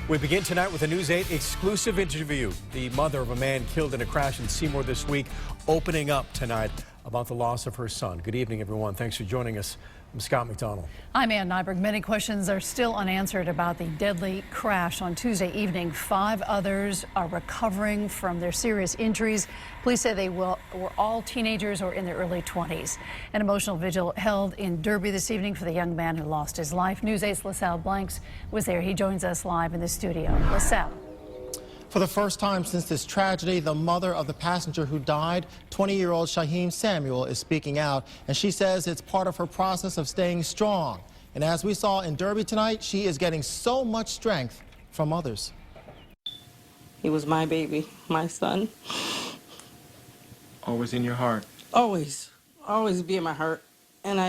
We begin tonight with a News 8 exclusive interview. The mother of a man killed in a crash in Seymour this week opening up tonight about the loss of her son. Good evening, everyone. Thanks for joining us. I'm Scott McDonald. I'm Ann Nyberg. Many questions are still unanswered about the deadly crash on Tuesday evening. 5 others are recovering from their serious injuries. Police say they were all teenagers or in their early 20s. An emotional vigil held in Derby this evening for the young man who lost his life. News 8's LaSalle Blanks was there. He joins us live in the studio. LaSalle. For the first time since this tragedy, the mother of the passenger who died, 20-year-old Shaheim Samuel, is speaking out, and she says it's part of her process of staying strong. And as we saw in Derby tonight, she is getting so much strength from others. He was my baby, my son. Always in your heart? Always. Always be in my heart. And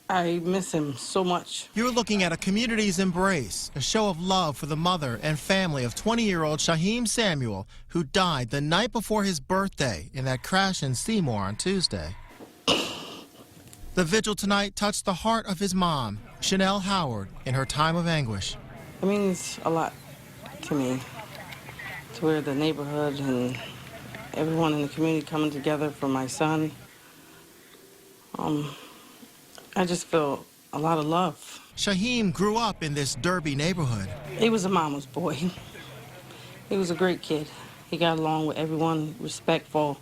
I miss him so much. You're looking at a community's embrace, a show of love for the mother and family of 20-year-old Shaheim Samuel, who died the night before his birthday in that crash in Seymour on Tuesday. The vigil tonight touched the heart of his mom, Chanel Howard, in her time of anguish. It means a lot to me, to where the neighborhood and everyone in the community coming together for my son. I just feel a lot of love. Shaheim grew up in this Derby neighborhood. He was a mama's boy. He was a great kid. He got along with everyone, respectful,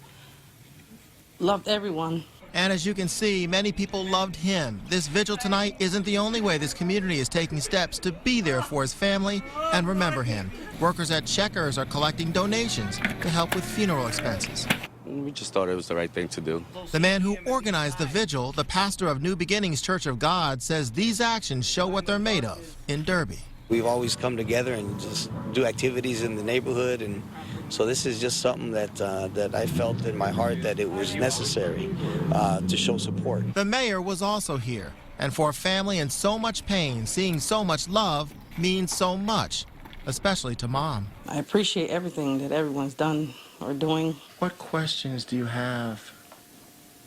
loved everyone. And as you can see, many people loved him. This vigil tonight isn't the only way this community is taking steps to be there for his family and remember him. Workers at Checkers are collecting donations to help with funeral expenses. We just thought it was the right thing to do. The man who organized the vigil, the pastor of New Beginnings Church of God, says these actions show what they're made of in Derby. We've always come together and just do activities in the neighborhood, and so this is just something that I felt in my heart that it was necessary to show support. The mayor was also here, and for a family in so much pain, seeing so much love means so much, especially to Mom. I appreciate everything that everyone's done or doing. What questions do you have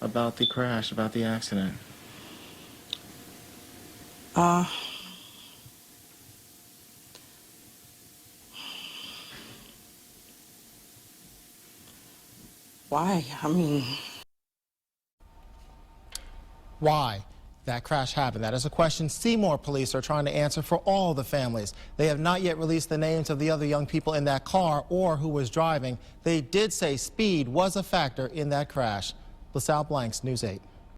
about the crash, about the accident? Why? I mean... Why that crash happened? That is a question Seymour police are trying to answer for all the families. They have not yet released the names of the other young people in that car or who was driving. They did say speed was a factor in that crash. LaSalle Blanks, News 8.